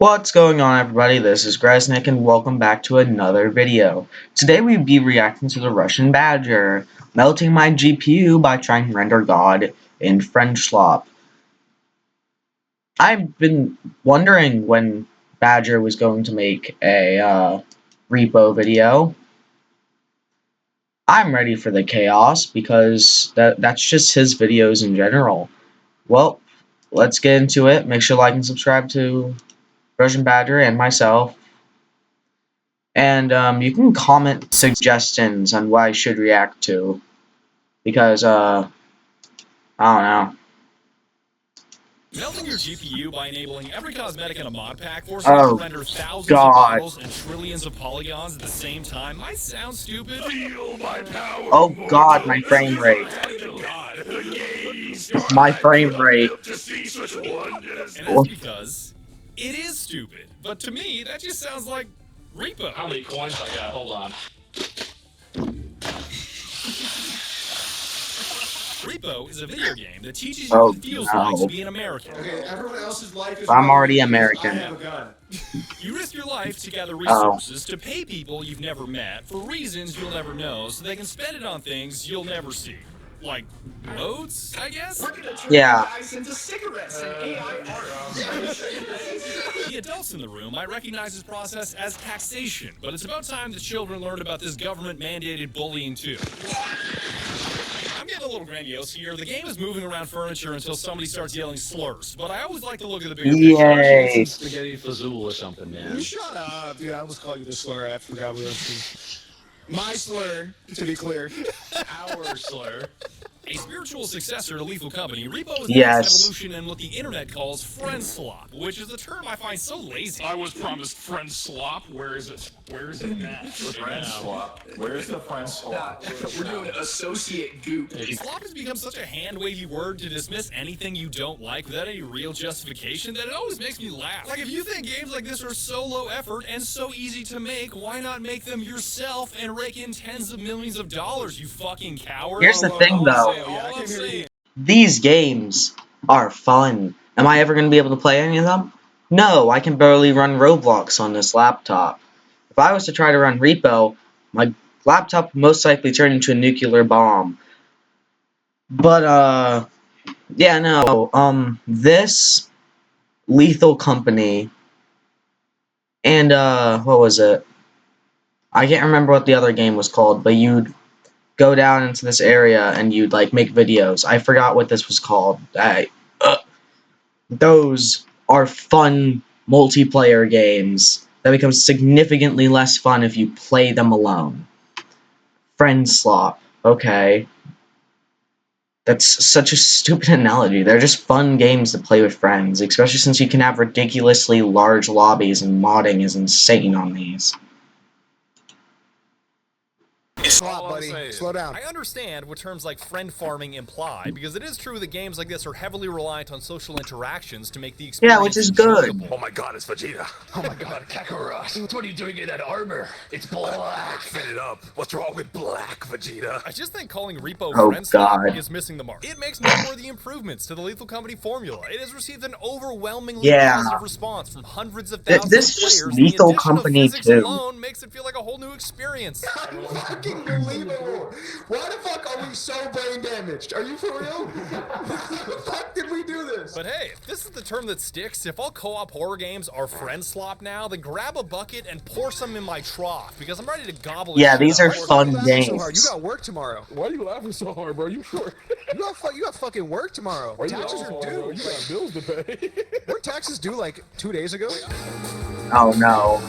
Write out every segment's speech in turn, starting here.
What's going on, everybody? This is Gresnick and welcome back to another video. Today we'll be reacting to the Russian Badger, melting my GPU by trying to render God in friendslop. I've been wondering when Badger was going to make a repo video. I'm ready for the chaos because that's just his videos in general. Well, let's get into it. Make sure to like and subscribe to Russian Badger and myself. And you can comment suggestions on what I should react to. Because, I don't know. Melting your GPU by enabling every cosmetic in a mod pack forces you to render thousands of models and trillions of polygons at the same time might sound stupid. Feel my power, Oh god, my frame rate. My frame rate. And that's because it is stupid. But to me, that just sounds like repo. How many coins I got? Hold on. Repo is a video game that teaches you what it feels like to be an American. Okay, everyone else's life is I'm already I American. have a gun. You risk your life to gather resources to pay people you've never met for reasons you'll never know so they can spend it on things you'll never see. Like roads, I guess? Yeah. Into cigarettes and AI art. The adults in the room might recognize this process as taxation, but it's about time the children learned about this government-mandated bullying too. I'm getting a little grandiose here. The game is moving around furniture until somebody starts yelling slurs, but I always like to look at the bigger picture. Yay. Spaghetti fazool or something, man. You shut up, dude. I almost called you the slur. I forgot we were on team. My slur, to be clear. Our slur. A spiritual successor to Lethal Company, Repo is the Yes. next evolution in what the internet calls friendslop, which is a term I find so lazy. I was promised friend slop. Where is it? Where is it now? Friend swap. Where's the friend swap? We're doing associate goop. Slop has become such a hand-wavy word to dismiss anything you don't like without any real justification that it always makes me laugh. Like, if you think games like this are so low effort and so easy to make, why not make them yourself and rake in tens of millions of dollars, you fucking coward? Here's the thing, though. All I'm saying. These games are fun. Am I ever going to be able to play any of them? No, I can barely run Roblox on this laptop. If I was to try to run Repo, my laptop would most likely turn into a nuclear bomb. But, yeah, no, this Lethal Company and, what was it? I can't remember what the other game was called, but you'd go down into this area and you'd, like, make videos. I forgot what this was called. Those are fun multiplayer games that become significantly less fun if you play them alone. Friendslop, okay. That's such a stupid analogy. They're just fun games to play with friends, especially since you can have ridiculously large lobbies and modding is insane on these. Stop, buddy. Slow down. I understand what terms like friend farming imply, because it is true that games like this are heavily reliant on social interactions to make the experience Yeah, which is good. enjoyable. Oh my god, it's Vegeta. Oh my god, Kakarot. What are you doing in that armor? It's black. Fit it up. What's wrong with black, Vegeta? I just think calling Repo Oh, friendslop God. is missing the mark. It makes noteworthy improvements to the Lethal Company formula. It has received an overwhelmingly positive response from hundreds of thousands This of is just players. Lethal The addition Company of physics too. alone makes it feel like a whole new experience. Unbelievable. Why the fuck are we so brain damaged? Are you for real? How the fuck did we do this? But hey, if this is the term that sticks, if all co-op horror games are friendslop now, then grab a bucket and pour some in my trough, because I'm ready to gobble it. Yeah, these are Why fun you laughing so hard? You games. got work tomorrow. Why are you laughing so hard, bro? You sure? You got fucking work tomorrow. Taxes are due. You got bills to pay. Weren't taxes due like 2 days ago? Oh no.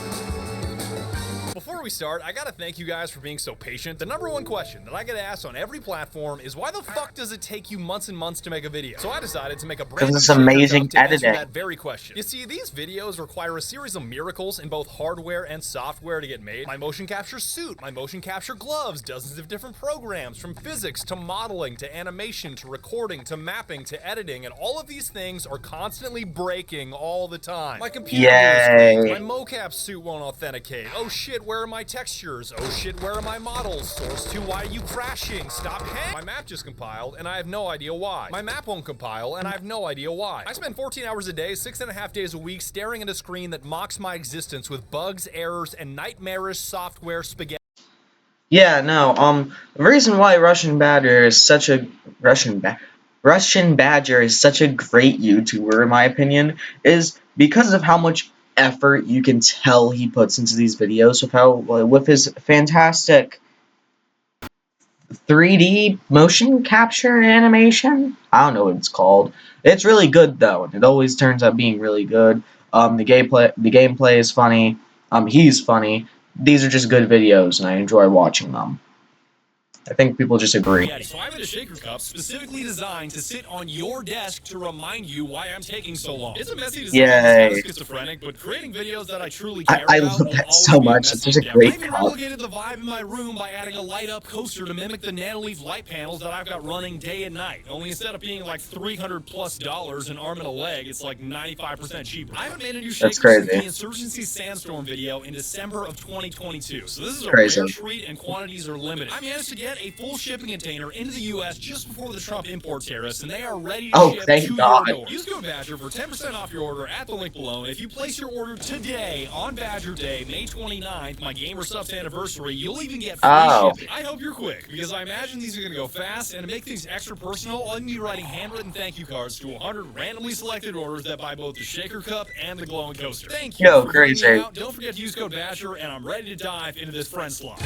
Before we start, I gotta thank you guys for being so patient. The number one question that I get asked on every platform is why the fuck does it take you months and months to make a video? So I decided to make a brand new This is amazing to answer editing. that very question. You see, these videos require a series of miracles in both hardware and software to get made. My motion capture suit, my motion capture gloves, dozens of different programs, from physics to modeling to animation to recording to mapping to editing, and all of these things are constantly breaking all the time. My computer Yay. my mocap suit won't authenticate. Oh shit, where where are my textures? Oh shit, where are my models? Source 2, why are you crashing? Stop hang. My map just compiled, and I have no idea why. My map won't compile, and I have no idea why. I spend 14 hours a day, 6.5 days a week, staring at a screen that mocks my existence with bugs, errors, and nightmarish software spaghetti. Yeah, no, the reason why Russian Badger is such a Russian Badger is such a great YouTuber, in my opinion, is because of how much effort you can tell he puts into these videos with his fantastic 3D motion capture animation. I don't know what it's called. It's really good though, and it always turns out being really good. The gameplay is funny. He's funny. These are just good videos, and I enjoy watching them. I think people just agree. Yeah, so I made a shaker cup specifically designed to sit on your desk to remind you why I'm taking so long. It's a messy design, Yay. it's schizophrenic, but creating videos that I truly care I about love will that always so be a much. It's messy such a endeavor. great I even cup. replicated the vibe in my room by adding a light-up coaster to mimic the Nanoleaf light panels that I've got running day and night. Only instead of being like $300+ an arm and a leg, it's like 95% cheaper. I haven't made a new shaker That's crazy. since the Insurgency Sandstorm video in December of 2022. So this is a Crazy. rare treat, and quantities are limited. I managed to get a full shipping container into the U.S. just before the Trump import tariffs, and they are ready to ship thank to God. your door. Use code Badger for 10% off your order at the link below. And if you place your order today on Badger Day, May 29th, my Gamer Subs anniversary, you'll even get free shipping. I hope you're quick, because I imagine these are going to go fast, and to make things extra personal, I'm going to be writing handwritten thank you cards to 100 randomly selected orders that buy both the shaker cup and the glowing coaster. Thank you for crazy. hearing me out. Don't forget to use code Badger, and I'm ready to dive into this friend slot.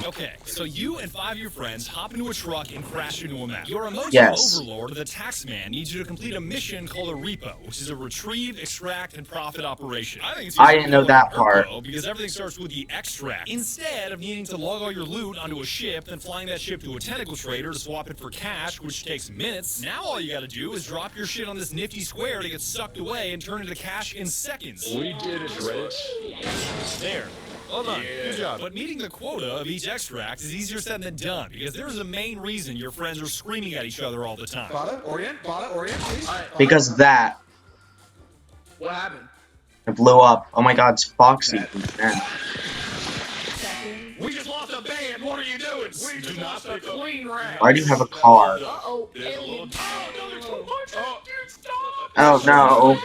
Okay, so you and 5 of your friends hop into a truck and crash into a map. Your emoji overlord, the taxman, needs you to complete a mission called a repo, which is a retrieve, extract, and profit operation. I think it's I didn't know that part. because everything starts with the extract. Instead of needing to lug all your loot onto a ship, then flying that ship to a tentacle trader to swap it for cash, which takes minutes, now all you gotta do is drop your shit on this nifty square to get sucked away and turn into cash in seconds. We did it, Rich. There. Well done. Good job. But meeting the quota of each extract is easier said than done, because there is a main reason your friends are screaming at each other all the time. Bada, orient, please. Right, Because of that, what happened? it blew up. Oh my God, it's Foxy. We just lost a band. What are you doing? We just lost a clean rag. Why do you have a car? Oh, alien. Oh, no, there's too much. Oh, dude, stop. Oh no.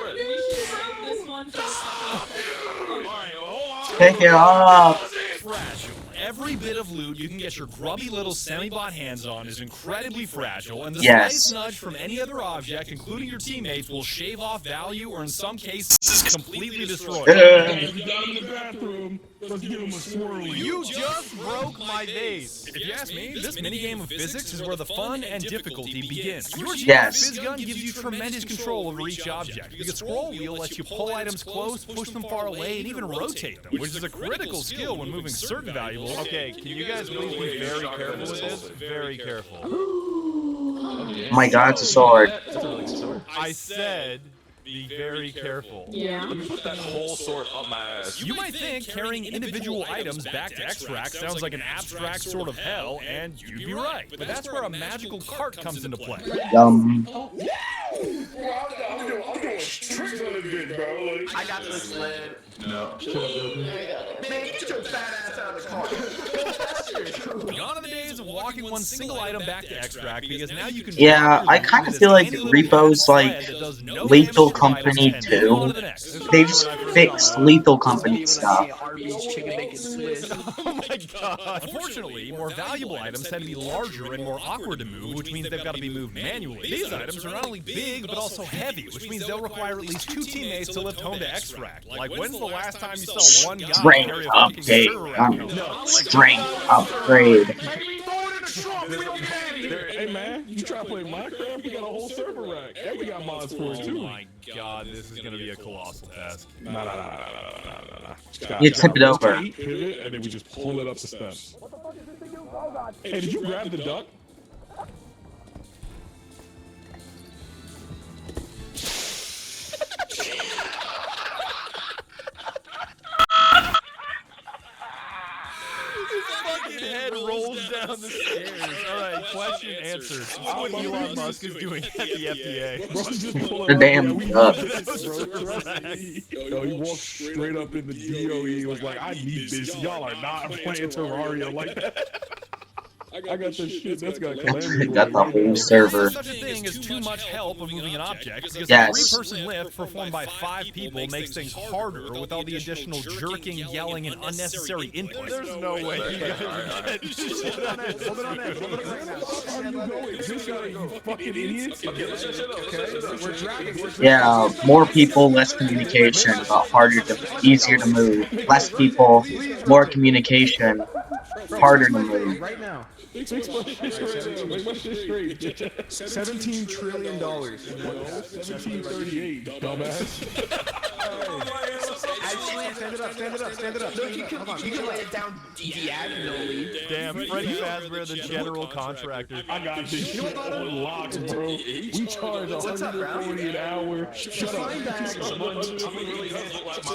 Pick it up. Fragile. Every bit of loot you can get your grubby little semi-bot hands on is incredibly fragile, and the slightest nudge from any other object, including your teammates, will shave off value or in some cases completely destroy it. We got him in the bathroom. Let's give him a swirly. You just broke my vase. If you ask me, this minigame of physics is where the fun and difficulty begins. Your Fizz gun gives you tremendous control over each object. The scroll wheel lets you pull items close, push them far away, and even rotate them, which is a critical skill when moving certain valuables. Okay, can you guys please be very careful with this? Very careful. Oh my God, it's a sword. I said be very careful. Let me put that whole sword up my ass. You might think carrying individual items back to extract sounds like an abstract sort of hell, and you'd be right. But that's where a magical cart comes into play. I'm doing tricks on this bitch, bro. Like, I got the sled. no. Man, get your fat ass out of the car. Gone are the days of walking one single item back to extract, because now you can. Yeah, I kind of feel like Repo's like Lethal Company 2. They just fixed Lethal Company stuff. Oh my god. Unfortunately, more valuable items tend to be larger and more awkward to move, which means they've got to be moved manually. These items are not only big, but also heavy, which means they'll require at least 2 teammates to lift home to extract. Like, when's the last time you saw one guy Strength carry a fucking server around? Strength upgrade. Hey man, you try to play Minecraft? We got a whole server rack, and we got mods for it Oh too. my god, this is gonna be a colossal task. Nah. You tip it over. Pivot, and then we just pull it up the steps. Hey, did you grab the duck? His fucking head rolls down the stairs. Alright, question answers. What Elon Musk is doing at the FDA. Bro, just pull The it up. damn Yeah, we duck. need this, bro. Trust me. Yo, he walked straight up in the DOE. He was like, I need this. Y'all are not playing Terraria like that. I got this shit. That's got calamity. Got the right whole now. server. Such a thing as too much help of moving an object, because Yes. a 3-person lift performed by 5 people makes things harder with all the additional jerking, yelling, and unnecessary input. There's no way you guys are Hold on edge. Where are you going? This guy, you fucking idiots. We're driving. Yeah, more people, less communication, but easier to move. Less people, more communication, harder to move. Right now. Make my shit straight. Make my shit straight. $17 trillion. 1738, dumbass. Actually, stand it up. No, you can lay it down diagonally. Damn, Freddy Fazbear, the general contractor. I got this shit on lock, bro. We charge $140 an hour. Shut up.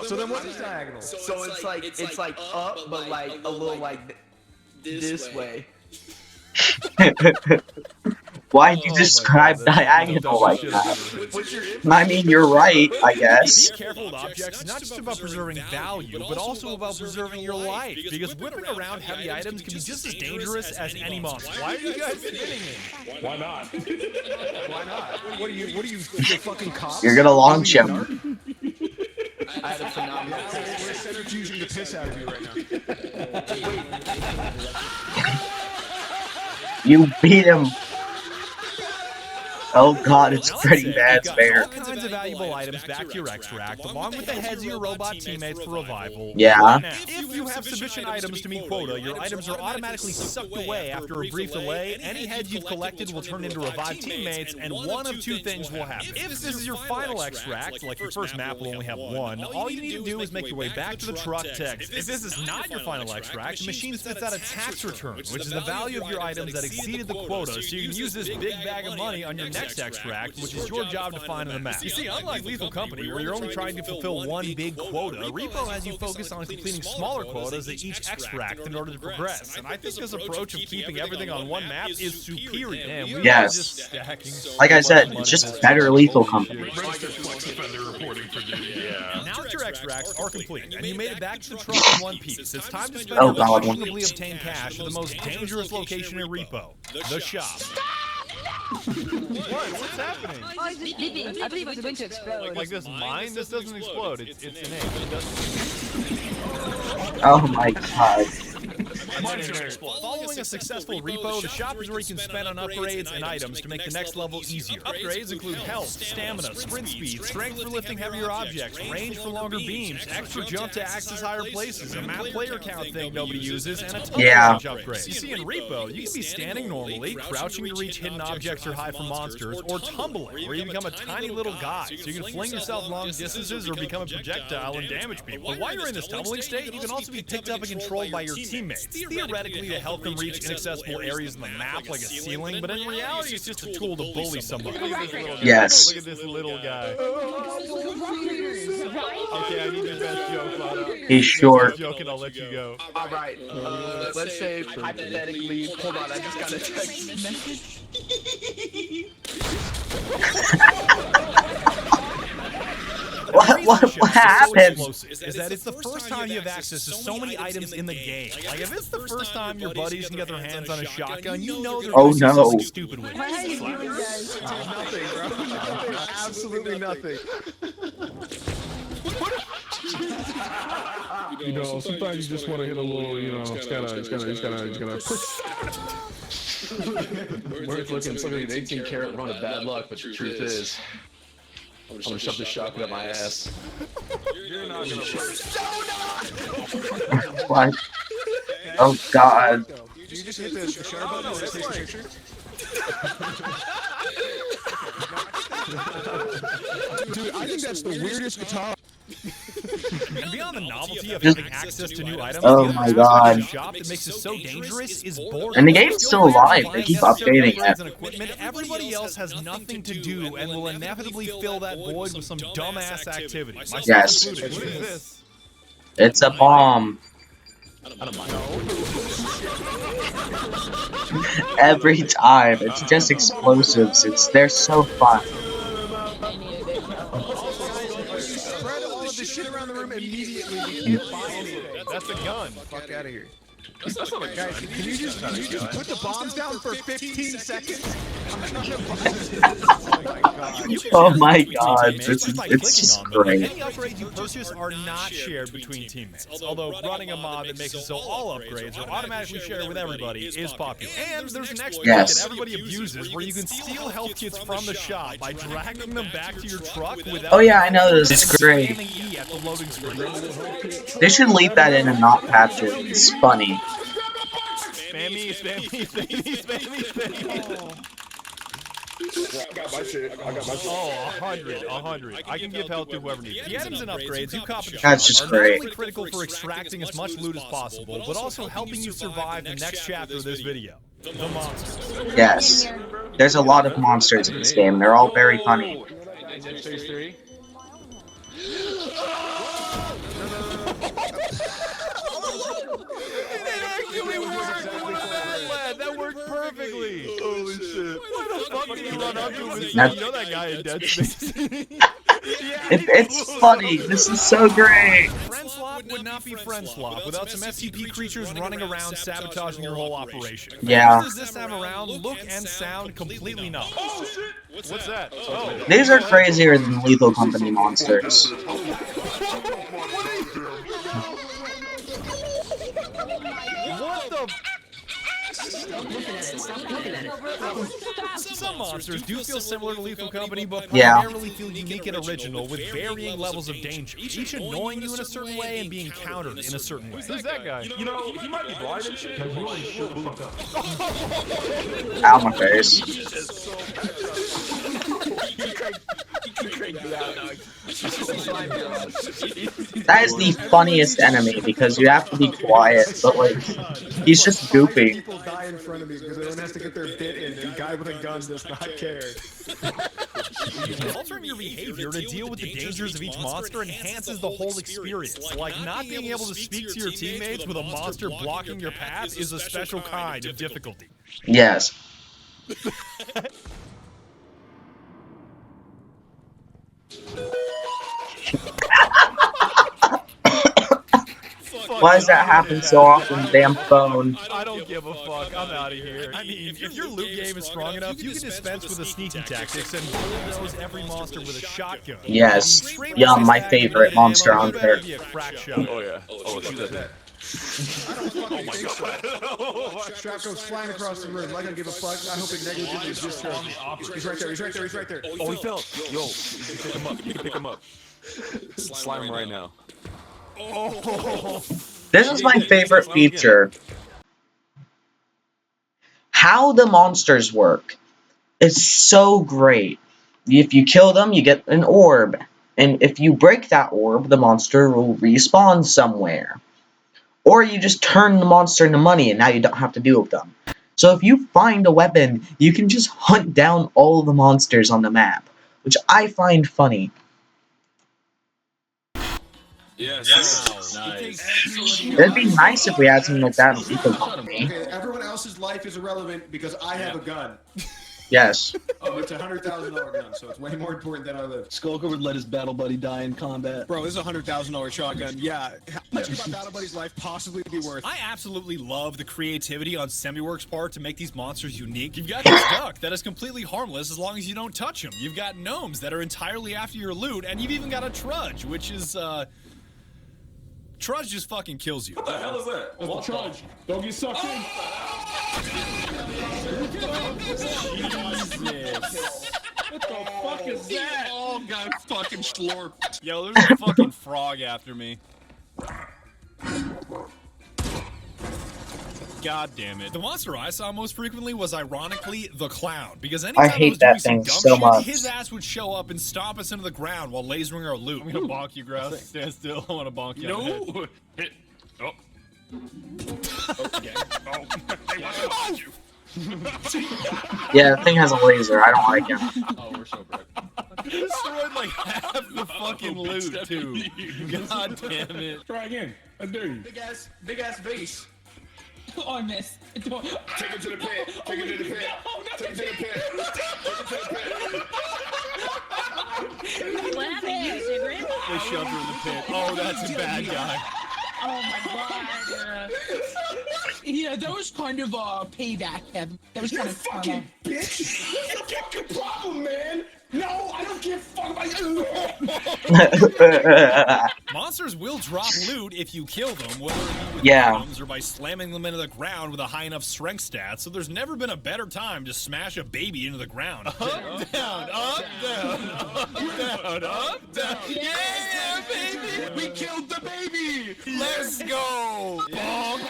So then what is diagonal? So it's like up, but like a little like this way. Why'd you describe diagonal like that? I mean, you're right, I guess. Be careful with objects, not just about preserving value, but also about preserving your life. Because whipping around heavy items can be just as dangerous as any monster. Why are you guys spinning it? Why not? Why not? What are you the fucking cops? You're gonna launch him. I had a phenomenal. We're centrifuging the piss out of you right now. You beat him. Oh god, it's Now Freddy that's it. You've got Fazbear. all kinds of valuable items back to your extract, along with the heads of your robot teammates for revival. Yeah. Now, if you have sufficient items to meet quota, your items are automatically sucked away after a brief delay. Any heads you've collected will turn into revived teammates, and one of two things will happen. If this is your final extract, like your first map will only have one, all you need to do is make your way back to the truck text. If this is not your final extract, the machine spits out a tax return, which is the value of your items that exceeded the quota, so you can use this big bag of money on your next extract, which is your job to find on the map. You see, unlike Lethal Company, where you're only trying to fulfill one big quota, Repo has you focus on completing smaller quotas at each extract in order to progress. And I think this approach of keeping everything on one map is superior. Damn, we Yes. are just stacking so Like I much said, money. it's just better Lethal Company. Now that your extracts are complete, and you made it back to the truck in one piece, it's time to spend Oh your god, questionably obtained cash at the most dangerous location in Repo, the shop. What's happening? Oh, it's just leaving. I believe it was going to explode. Like this mine? This doesn't explode. It's innate, but it doesn't. Oh my god. Following a successful repo, the shop is where you can spend on upgrades and items to make the next level easier. Upgrades include health, stamina, sprint speed, strength for lifting heavier objects, range for longer beams, extra jump to access higher places, a map player count thing nobody uses, and a ton of range upgrades. You see, in repo, you can be standing normally, crouching to reach hidden objects or hide from monsters, or tumbling, where you become a tiny little guy, so you can fling yourself long distances or become a projectile and damage people. But while you're in this tumbling state, you can also be picked up and controlled by your teammates, theoretically to help them reach inaccessible areas in the map like a ceiling, but in reality it's just a tool to bully somebody. Yes. Look at this little guy. Okay, I need your best joke, Lana. He's short. Joke and I'll let you go. Alright, let's say hypothetically, hold on, I just got a text message. What happened? Is that it's the first time you have access to so many items in the game. Like, if it's the first time your buddies can get their hands on a shotgun, you know they're Oh, doing no. something stupid with it. What are you doing, guys? Nothing, bro. Absolutely nothing. You know, sometimes you just want to hit a little, you know, it's gotta push. Words looking like an 18 karat run of bad luck, but the truth is, I'm gonna shove this shotgun up my ass. You're not gonna What? Oh god. Did you just hit the share button or take a picture? Dude, I think that's the weirdest guitar. And beyond the novelty of Just- having access to new items, Oh the my other god. aspect of the shop that makes it so dangerous is boredom. And the game's still alive, they keep updating it. And equipment, everybody else has nothing to do and will inevitably fill that void with some dumbass activity. Myself Yes. included. What is this? It's a bomb. I don't mind. Every time. It's just explosives. They're so fun. Spread all of the shit around the room immediately. We can't buy anything. That's a gun. Fuck out of here. That's not a guy. Can you just put the bombs down for 15 seconds? Oh my god, it's just great. Any upgrades you purchase are not shared between teammates. Although running a mod that makes it so all upgrades are automatically shared with everybody is popular. And there's an exploit that everybody abuses where you can steal health kits from the shop by dragging them back to your truck without... Oh yeah, I know this. It's great. E at the loading screen. They should leave that in and not patch it. It's funny. Spam me, spam me, spam me, spam me, spam me. I got my shit. Oh, 100. I can give help to whoever needs it. The items and upgrades you cop in the That's shop just are not great. only critical for extracting as much loot as possible, but also helping you survive the next chapter of this video. The monsters. Yes. There's a lot of monsters in this game. They're all very funny. Phase 3. That worked perfectly. Holy shit. Why the fuck did he run up to him? You know that guy in Dead Space. It's funny. This is so great. Friendslop would not be Friendslop without some SCP creatures running around sabotaging your whole operation. Yeah. Monsters this time around look and sound completely novel. Oh shit! What's that? Oh. These are crazier than Lethal Company monsters. What the? Some monsters do feel similar to Lethal Company, but Yeah. primarily feel unique and original with varying levels of danger, each annoying you in a certain way and being countered in a certain way. Who's that guy? You know, he might be blind and shit. Ow, my face. That is the funniest enemy because you have to be quiet, but like, he's just goofy. People die in front of me because everyone has to get their bit in, and a guy with a gun does not care. Altering your behavior to deal with the dangers of each monster enhances the whole experience. Like, not being able to speak to your teammates with a monster blocking your path is a special kind of difficulty. Yes. Why does that happen so often? Damn phone. I don't give a fuck. I'm out of here. I mean, if your loot game is strong enough, you can dispense with the sneaky tactics and bulldoze every monster with a shotgun. Yes. Yum, my favorite monster on Earth. Oh yeah. Oh, shoot at that. Oh my god. Strap goes flying across the room. I don't give a fuck. I hope it negligently discharged. He's right there. He's right there. He's right there. Oh, he fell. Yo, you can pick him up. You can pick him up. Slime him right now. This is my favorite feature. How the monsters work. It's so great. If you kill them, you get an orb. And if you break that orb, the monster will respawn somewhere. Or you just turn the monster into money and now you don't have to deal with them. So if you find a weapon, you can just hunt down all the monsters on the map, which I find funny. Yes. Nice. It'd be nice if we had something like that in Lethal Company. Okay, everyone else's life is irrelevant because I have a gun. Yes. Oh, it's a $100,000 gun, so it's way more important than I live. Skulker would let his battle buddy die in combat. Bro, this is a $100,000 shotgun. Yeah, how much could my battle buddy's life possibly be worth? I absolutely love the creativity on Semiworks' part to make these monsters unique. You've got this duck that is completely harmless as long as you don't touch him. You've got gnomes that are entirely after your loot, and you've even got a trudge, which is, Trudge just fucking kills you. What the hell is that? That's the charge. Don't get sucked in. What the fuck is that? All got fucking slurped. Yo, there's a fucking frog after me. God damn it. The monster I saw most frequently was ironically the clown, because anytime I hate was that doing thing some so dumb much. shit, his ass would show up and stomp us into the ground while lasering our loot. I'm gonna bonk you, Grouse. Stand still. I wanna bonk you. No. Hit. Oh. Okay. Oh. Hey, watch you. Yeah, the thing has a laser. I don't like him. Oh, we're so broke. Destroyed like half the fucking loot, too. God damn it. Try again. I dare you. Big ass vase. Oh, I missed. Take it to the pit. Take it to the pit. Take it to the pit. What happened? Sugar? They shoved her in the pit. Oh, that's a bad guy. Oh my god. Yeah, that was kind of payback, Kevin. That was You kind of fucking bitch! You get your problem, man! No, I don't give a fuck about you! Monsters will drop loot if you kill them, whether it be with Yeah. items or by slamming them into the ground with a high enough strength stat, so there's never been a better time to smash a baby into the ground. Up, down, up, down, up, down, up, down. Yeah, baby! We killed the baby! Let's go! Bonk!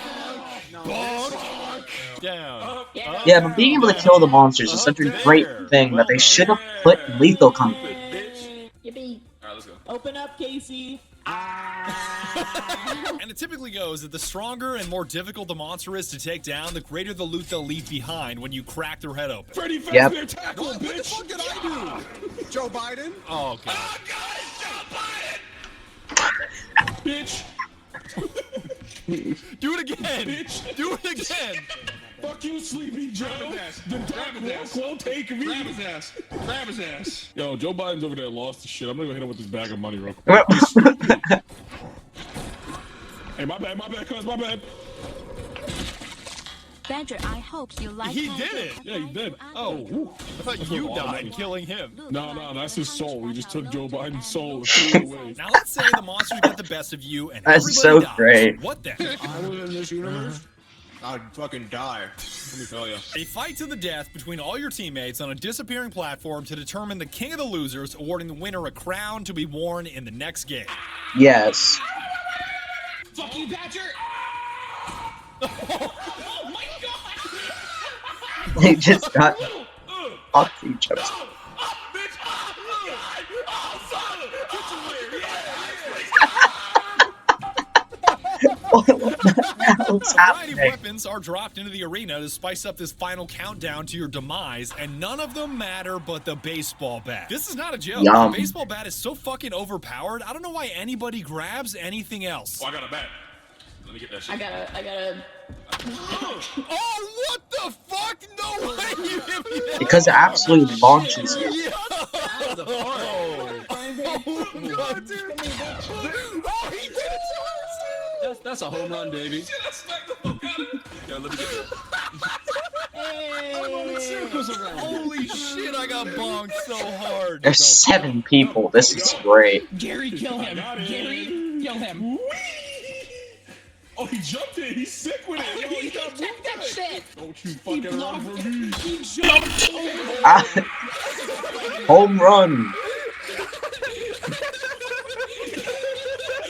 Bonk! Down. Yeah, but being able to kill the monsters is such a great thing that they should have put lethal combat. Yippee. Alright, let's go. Open up, Casey. And it typically goes that the stronger and more difficult the monster is to take down, the greater the loot they'll leave behind when you crack their head open. Freddy Yep. Fazbear tackle, What the bitch! fuck did I do? Joe Biden? Oh, God. Oh, God, it's Joe Biden! Bitch! Do it again! Bitch! Do it again! Fuck you, Sleepy Joe! The Dark Walk won't take me! Grab his ass! Grab his ass! Yo, Joe Biden's over there lost his shit. I'm gonna go hit him with this bag of money real quick. Hey, my bad, cuz, my bad. Badger, I hope you like He did it! Yeah, he did. Oh, Ooh. I thought you died killing him. No, that's his soul. We just took Joe Biden's soul and threw it away. Now let's say the monsters get the best of you and That's everybody so dies. great. What then? If I was in this universe, I'd fucking die. Let me tell you. A fight to the death between all your teammates on a disappearing platform to determine the king of the losers, awarding the winner a crown to be worn in the next game. Yes. Fuck you, Badger! Oh my god! They just got fucked each other. What the hell's A variety of happening? weapons are dropped into the arena to spice up this final countdown to your demise, and none of them matter but the baseball bat. This is not a joke. Yum. The baseball bat is so fucking overpowered, I don't know why anybody grabs anything else. Oh, I got a bat. Let me get that shit. I gotta. Oh, what the fuck? No way you hit me that Because it absolutely launches you. Yeah. God, dude. Oh, he did it to us. That's a home run, baby. Yeah, let me get that. Holy shit, I got bonked so hard. There's 7 people. This is great. Gary, kill him! Gary, kill him! Oh, he jumped in. He's sick with it. Yo, he got Check that shit. Don't you He fucking run blocked from it! me. He jumped over! Ah, home run.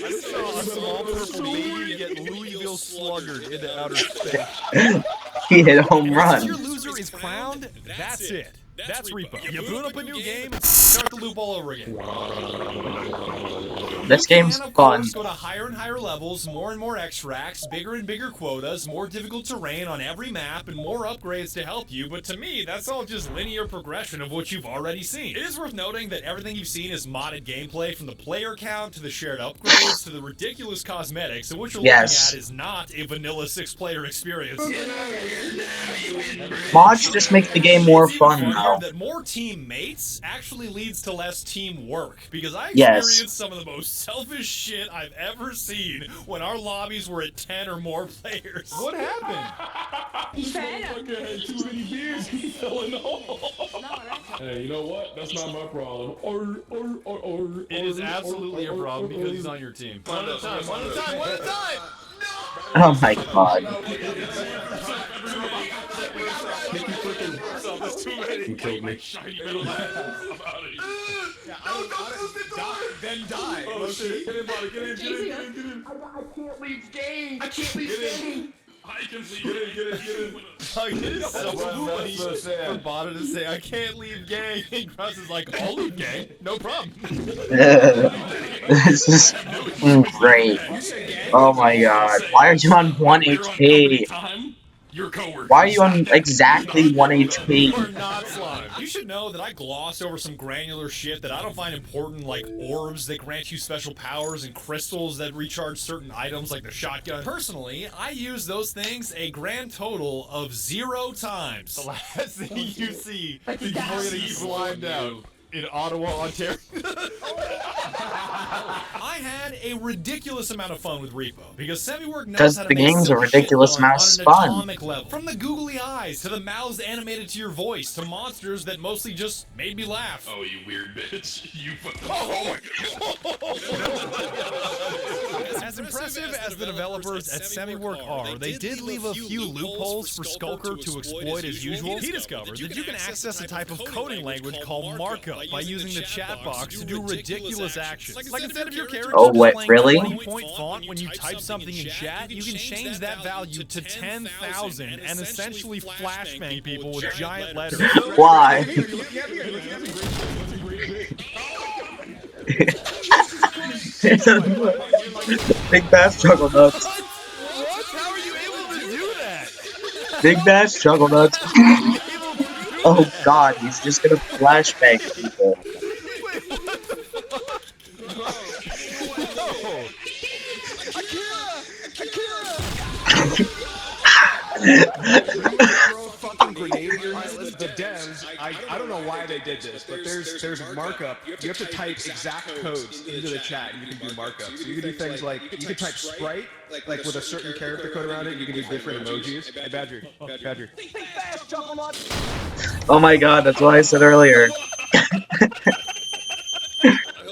I saw a small purple baby get Louisville sluggered into outer space. He hit a home Once run. your loser is crowned, that's it. That's Repo. You boot up a new game and start the loop all over again. This game's And of fun. course, go to higher and higher levels, more and more extracts, bigger and bigger quotas, more difficult terrain on every map, and more upgrades to help you. But to me, that's all just linear progression of what you've already seen. It is worth noting that everything you've seen is modded gameplay, from the player count to the shared upgrades to the ridiculous cosmetics. And what you're Yes. looking at is not a vanilla 6-player experience. Mods just make the game more It's even fun, funnier though. that more teammates actually leads to less teamwork, because I Yes. experienced some of the most selfish shit I've ever seen when our lobbies were at 10 or more players. What happened? He's fed him. Fucker had too many beers. He fell in the hole. Hey, you know what? That's not my problem. It is absolutely a problem because he's on your team. One at a time, one at a time, one at a time! Oh my god. He killed me. Then die. Oh shit! Get in, buddy. Get in. I can't leave game. I can't leave game. I can see. Get in. Like, it is so funny for Bada to say, I can't leave gang. And Cross is like, I'll leave gang. No problem. This is great. Oh my god. Why are you on 1 HP? Your coworkers. Why are you on exactly 1 HP? You are not slime. You should know that I glossed over some granular shit that I don't find important, like orbs that grant you special powers and crystals that recharge certain items like the shotgun. Personally, I use those things a grand total of 0 times. The last thing you see before getting slimed out in Ottawa, Ontario. I had a ridiculous amount of fun with Repo because Semiwork knows how to the make game's a silly ridiculous shit amount of on an fun. atomic level. From the googly eyes to the mouths animated to your voice to monsters that mostly just made me laugh. Oh, you weird bitch. You oh my As impressive as the developers at Semiwork are, they did leave a few loopholes for Skulker to exploit as usual. He discovered that you can access a type of coding language called markup by using the chat box to do ridiculous actions. Like instead of your character displaying really? 20-point font when you type something in chat, you can change that value to 10,000 and essentially flashbang people with giant letters. Why? Big Bass Struggle Nuts. What? How are you able to do that? Big Bass Struggle Nuts. Oh god, he's just gonna flashbang people. Fucking grenade at your head. The devs, I don't know why they did this, but there's markup. You have to type exact codes into the chat and you can do markup. So you can do things like, you can type Sprite, like with a certain character code around it, you can do different emojis. Hey, Badger. Oh my god, that's what I said earlier.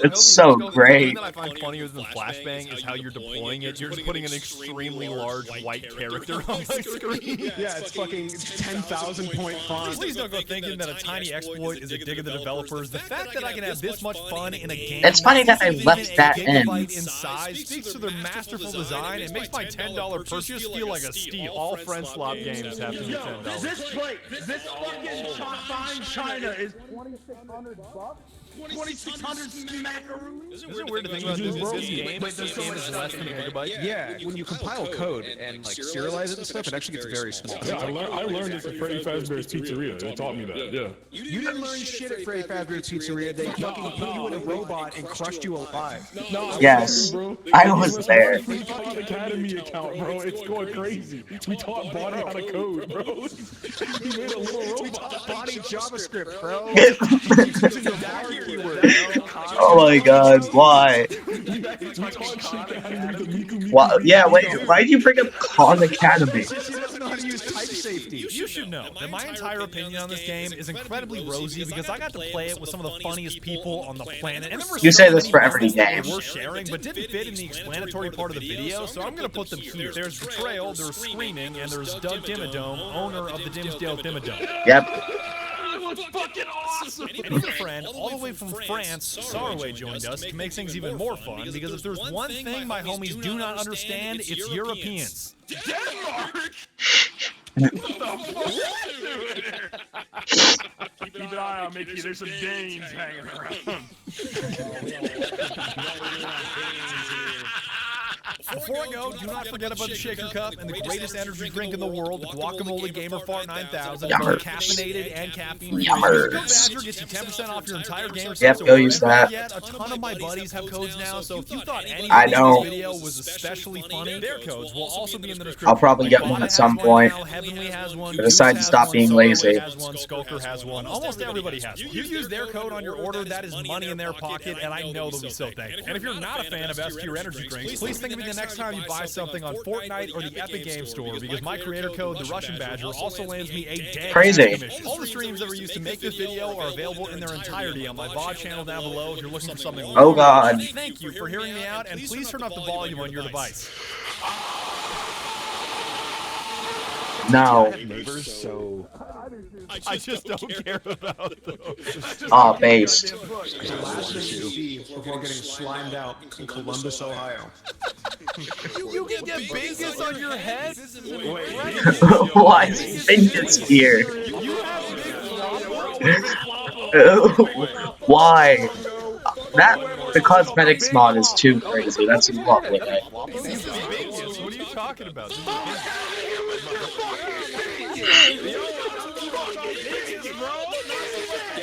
It's so great. The thing that I find funnier than flashbang is how you're deploying it. You're just putting an extremely large white character on my screen. Yeah, it's fucking 10,000 point font. Please don't go thinking that a tiny exploit is a dig of the developers. The fact that I can have this much fun in a game It's funny that I left that in. size speaks to their masterful design and makes my $10 purchase feel like a steal. All friendslop games have to be $10. This plate, this fucking fine China is $2,600. 2,600 smackaroos. Isn't it weird to think about this game? This game is less than a gigabyte. Yeah, when you compile code and like serialize it and stuff, it actually gets very small. Yeah, I learned this at Freddy Fazbear's Pizzeria. They taught me that, yeah. You didn't learn shit at Freddy Fazbear's Pizzeria. They fucking put you in a robot and crushed you alive. No, Yes, I was there. Free Cloud Academy account, bro. It's going crazy. We taught Bonnie how to code, bro. We made a little robot. We taught Bonnie JavaScript, bro. Oh my god, why? Why? Yeah, wait, why did you bring up Khan Academy? She doesn't know how to use type safety. You should know that my entire opinion on this game is incredibly rosy because I got to play it with some of the funniest people on the planet. And there were You so say this many for every moments that game. were sharing, but didn't fit in the explanatory part of the video, so I'm going to put them here. There's Betrayal, there's Screaming, and there's Doug Dimmadome, owner of the Dimsdale Dimmadome. Yep. Fucking awesome! And his friend, all the way from France, Sarway, joined us to make things even more fun because if there's one thing my homies do not understand, it's Europeans. Denmark. Keep an eye on Mickey. There's some Danes hanging around. Before I go, do not forget about the Shaker Cup and the greatest energy drink in the world, the Guacamole Gamer Fart 9000, both caffeinated and caffeine-free. Yummers. Badger gets you 10% off your entire gamer Yep, set. go use that. Yet, a ton of my buddies have codes now, so if you thought any I of know. this video was especially funny, their codes will also be in the description. I'll probably get one at some point. Heavenly has one. I decided to stop being lazy. Has one, Skulker has one. Almost everybody has one. You use their code on your order, that is money in their pocket, and I know they'll be so thankful. And if you're not a fan of S Tier energy drinks, please think of me the next time you buy something on Fortnite or the Epic Game Store, because my creator code, TheRussianBadger, also lands me a dead Crazy. commission. All the streams that were used to make this video are available in their entirety on my VOD channel down below if you're looking for something. Oh god. Thank you for hearing me out, and please turn up the volume on your device. No. Neighbors, so... I just don't care about those. Aw, based. Last thing you see before getting slimed out in Columbus, Ohio. You can get Bingus on your head? Why is Bingus here? Why? The cosmetics mod is too crazy. That's what with it. What are you talking about?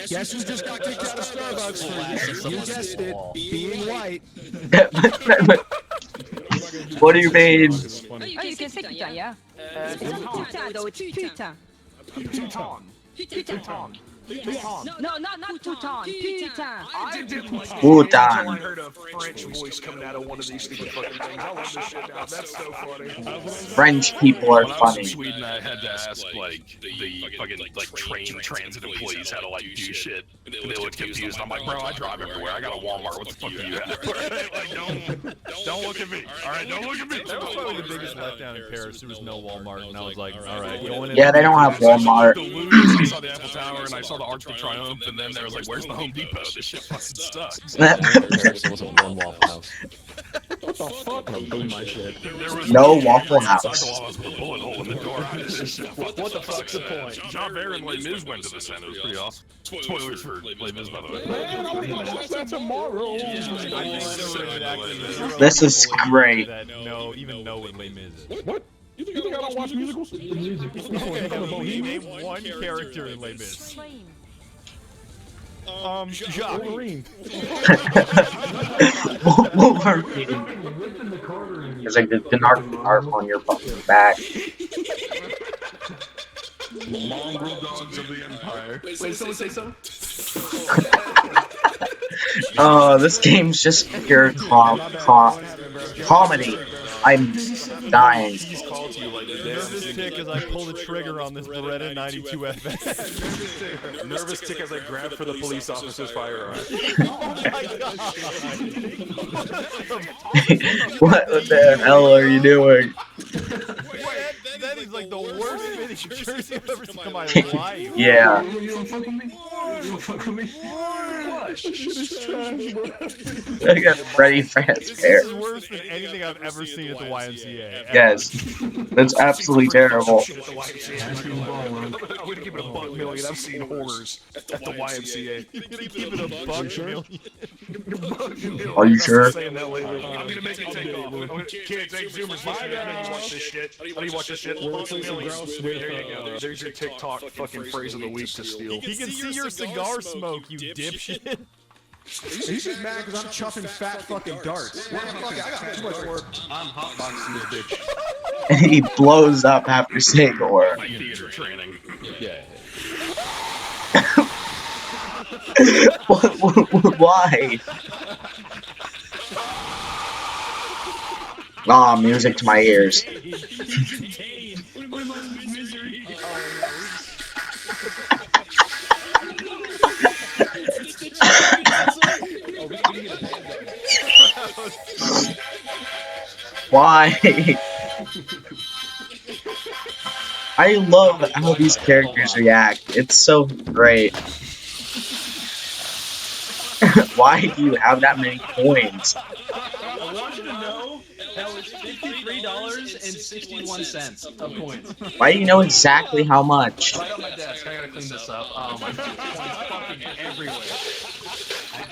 Guess who just got kicked out of Starbucks? You guessed it, being white. What do you mean? Oh, you can say putain, yeah. It's not putain though, it's putain. Putain. No, not putain. Putain. I didn't like it Putain. until I heard a French voice coming out of one of these stupid fucking things. I love this shit now. That's so funny. French people are When I was funny. in Sweden, I had to ask like the fucking like train transit employees how to like do shit, and they looked confused. I'm like, bro, I drive everywhere. I got a Walmart. What the fuck do you have? Like, don't look at me. All right, don't look at me. That was probably the biggest letdown in Paris. There was no Walmart, and I was like, all right, going in. Yeah, they don't have Walmart. I saw the Eiffel Tower and I saw the Arc de Triomphe, and then there was like, where's the Home Depot? This shit fucking sucks. There wasn't one Waffle House. What the fuck? I'm doing my shit. No Waffle House. With a bullet hole in the door. What the fuck's the point? John Bear and Les Mis went to the Senate. It was pretty awesome. Spoilers for Les Mis, by the way. That's tomorrow. This is great. No, even know what Les Mis is. What? You think I don't watch musicals? Okay, name one character in Les Mis. Jacques. Wolverine. Wolverine. There's like the narc on your fucking back. Mongrel dogs of the Empire. Wait, someone say something? Oh, this game's just pure comedy. I'm dying. Nervous tick as I pull the trigger on this Beretta 92 FS. Nervous tick as I grab for the police officer's firearm. Oh my god! What the hell are you doing? That is like the worst finish jersey I've ever seen in my life. Yeah. You don't fuck with me? You don't fuck with me? This shit is trash, bro. I got Freddy Fazbear. This is worse than anything I've ever seen at the YMCA. Ever. Yes. That's absolutely terrible. I'm gonna give it a buck million. I've seen horrors at the YMCA. You're gonna give it a buck million. Are you sure? I'm gonna make it take off. Kids, hey, Zoomers, listen to me. You watch this shit. How do you watch this shit? Buck million. There you go. There's your TikTok fucking phrase of the week to steal. He can see your cigar smoke, you dipshit. He's just mad because I'm chuffing fat fucking darts. Man, fuck it, I got too much work. I'm hotboxing this bitch. And he blows up after saying a word. My theater training. Yeah. Why? Ah, music to my ears. Why? I love how these characters react. It's so great. Why do you have that many coins? I want you to know that was $53.61 of coins. Why do you know exactly how much? Right on my desk. I gotta clean this up. Oh my god. It's fucking everywhere.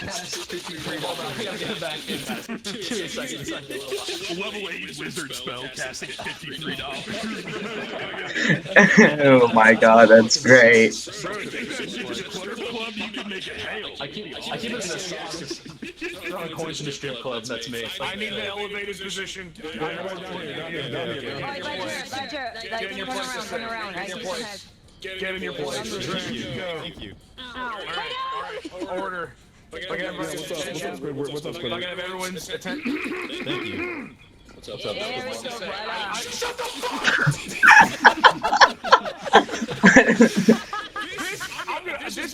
That's $53. Hold on, I gotta get it back. Give me a second. Level 8 wizard spell casting at $53. Oh my god, that's great. I keep it in the sauce. Throwing coins in the strip club, that's me. I need the elevated position. Badger, turn around. I keep your head. Get in your place. Thank you. Alright. Order. If I can have everyone's attention. What's up, If I can have everyone's attention. Thank you. What's up, what's up? There we go, brother. Shut the fuck! This is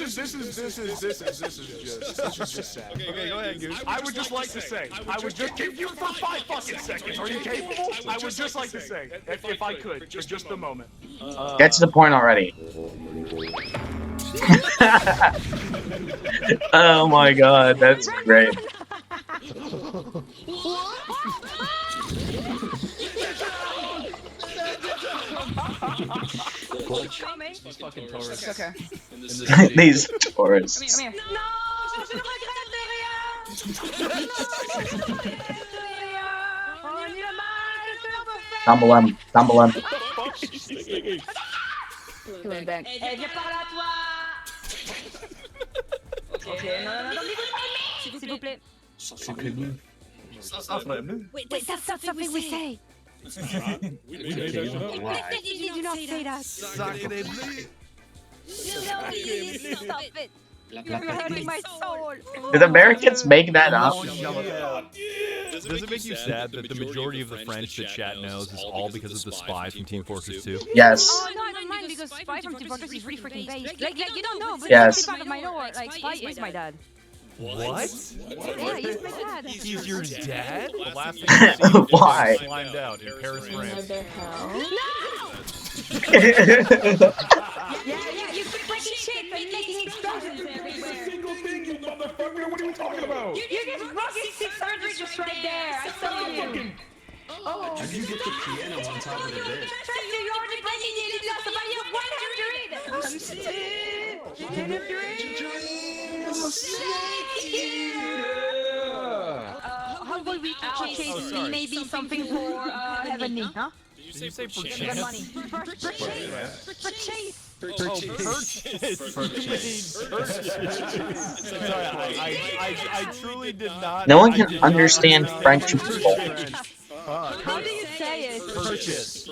just sad. Okay, go ahead, Goose. I would just like to say, I would just give you for 5 fucking seconds. Are you capable? I would just like to say, if I could, for just a moment. Get to the point already. Oh my god, that's great. Coming. These fucking tourists. Okay. These tourists. Come here. Tumble him, tumble him. He went back. Eh, viens par là, toi! Ok, non, non, non, s'il vous plaît. Wait, that's not something we say. We Do not say that. Stop it. You're hurting my soul. Did Americans make that up? Does it make you sad that the majority of the French that chat knows is all because of the spy from Team Fortress 2? Yes. Oh no, I don't mind because Spy from Team Fortress is really freaking based. Like you don't know, but Yes. it's part of my lore. Like Spy is my dad. What? Yeah, he's my dad. He's your dad? The last thing I see Why? slimed out in Paris, France. Yeah, you keep breaking shit and making explosions everywhere. Single thing, you motherfucker. What are you talking about? You just rocket 600 just right there. I saw you. Oh. How do you get the piano on top of the bed? Tristan, you're already breaking it. It's somebody else. 100. How about we chase maybe something for Heavenly, huh? Did you say for Good chance? money. Purchase. Sorry, I truly did not. No one can understand French people. How do you say it? Purchase.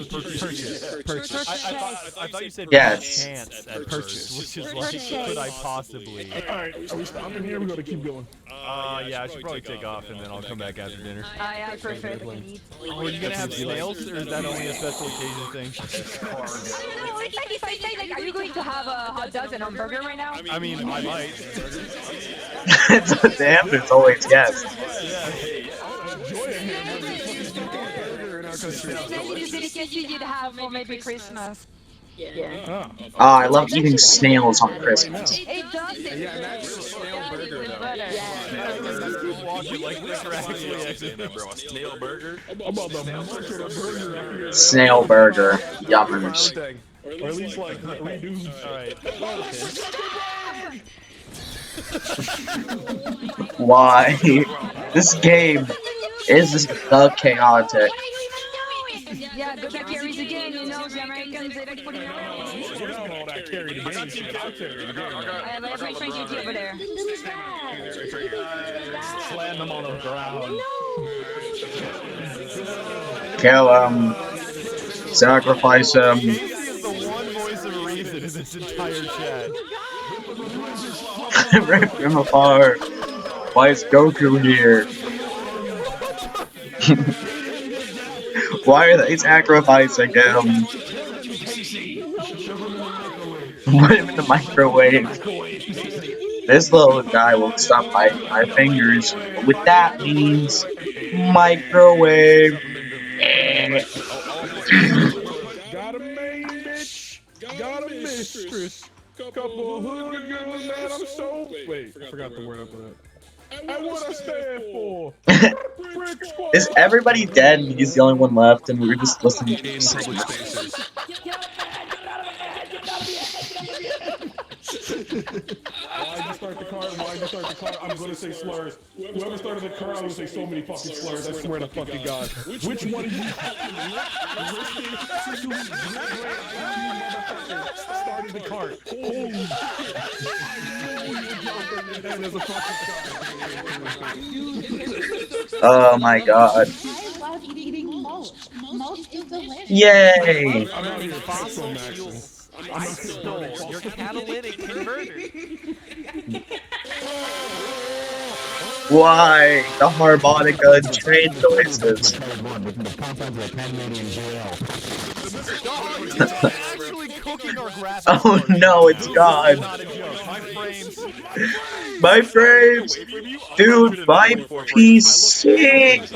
I thought you said Yes. chance at purchase, which is like, could I possibly? Alright, are we stopping here? We gotta keep going. Yeah, I should probably take off and then I'll come back after dinner. I prefer to eat. Oh, are you gonna have snails, or is that only a special occasion thing? I don't know. It's like if I say like, are you going to have a hot dog and hamburger right now? I mean, I might. The answer is always yes. Maybe delicacy you'd have for maybe Christmas. Yeah. Oh, I love eating snails on Christmas. It does. Yeah, snail burger though. Walking like this are actually excellent, bro. A snail burger? I'm about to munch on a burger after you're Snail burger. Yummers. Or at least like redo. Alright. Why? This game is the chaotic. Yeah, go back carries again, you know, the Americans, they like putting All that carry the game shit. I'll carry the game. I have every friend duty over there. Slam them on the ground. Kill him. Sacrifice him. Casey is the one voice of reason in this entire chat. Rip him apart. Why is Goku here? Why are they sacrificing him? Put him in the microwave. This little guy will stop biting my fingers. What that means, microwave. Got a main bitch. Got a mistress. Couple of hood girls, man. I'm so. Wait, I forgot the word after that. And what I stand for. Is everybody dead and he's the only one left and we're just listening to Public spaces. Why'd you start the car? Why'd you start the car? I'm gonna say slurs. Whoever started the car, I'm gonna say so many fucking slurs. I swear to fucking God. Which one of you started the car? Holy Oh my god. I love eating mulch. Mulch is delicious. Yay! I'm out here fossil I stole your catalytic converter. Why? The harmonica and train noises. It's actually cooking our graphics. Oh no, it's gone. Not a joke. My frames! Dude, my PC!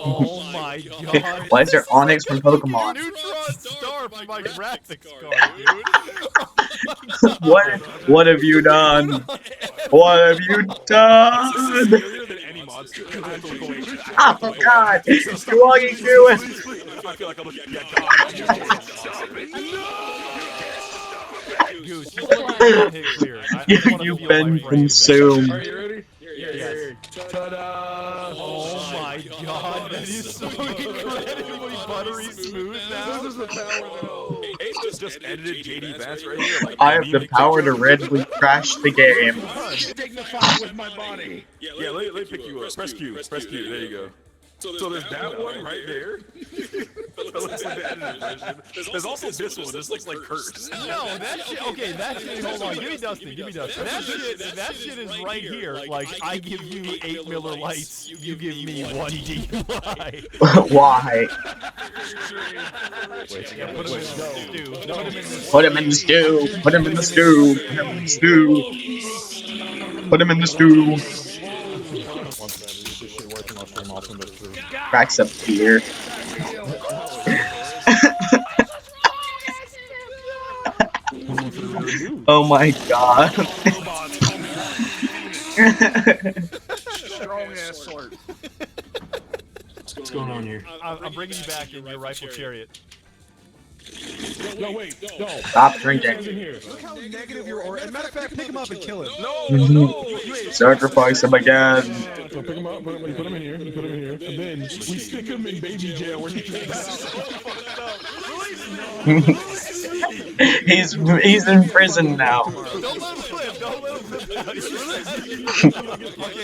Oh my god. Why is there Onyx from Pokemon? Neutron star for my graphics card, dude. What have you done? What have you done? Oh god! You're walking through it! I feel like I'm looking at Goose, hit clear. You've been consumed. Are you ready? Yes. Ta-da! Oh my god, that is so incredibly buttery smooth now. This is the power though. Ace just just edited JD Vance right here. Like, I have the power to randomly crash the game. Dignified with my body. yeah, let me pick you up. Press Q. Press Q. There you go. So there's that one right there. That looks like the edited version. There's also this one. This looks like Kurt. No, that shit. Okay, that shit. Hold on. Give me Dustin. Give me Dustin. That shit is right here. Like, I give you 8 Miller Lights. You give me 1 DUI. Why? Put him in the stew. Put him in the stew. Put him in the stew. Put him in the stew. Cracks up beer. Oh my god. Strong ass sword. What's going on here? I'm bringing you back in your rifle chariot. No, wait, no. Stop drinking. Look how negative your aura. As a matter of fact, pick him up and kill him. No. Sacrifice him again. So pick him up, put him in here, and then we stick him in baby jail where he can get out. He's in prison now. Don't let him live. Don't let him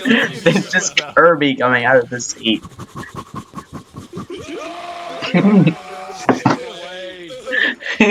live. There's just Kirby coming out of the seat. I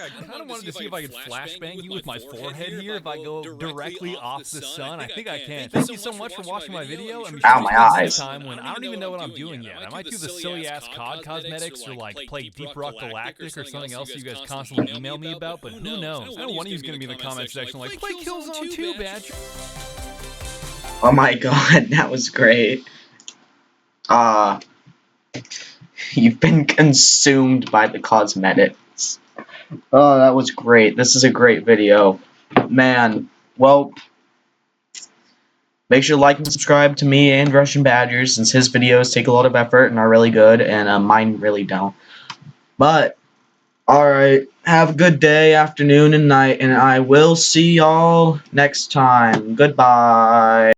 kind of wanted to see if I could flashbang you with my forehead here if I go directly off the sun. I think I can. Thank you so much for watching my video. Ow, my eyes. Time when I don't even know what I'm doing yet. I might do the silly ass COD cosmetics or like play Deep Rock Galactic or something else you guys constantly email me about, but who knows? I know one of you is going to be in the comment section like, play Killzone 2, Badger. Oh my god, that was great. You've been consumed by the cosmetics. Oh, that was great. This is a great video. Man, well, make sure to like and subscribe to me and TheRussianBadger, since his videos take a lot of effort and are really good, and mine really don't. But, alright, have a good day, afternoon, and night, and I will see y'all next time. Goodbye.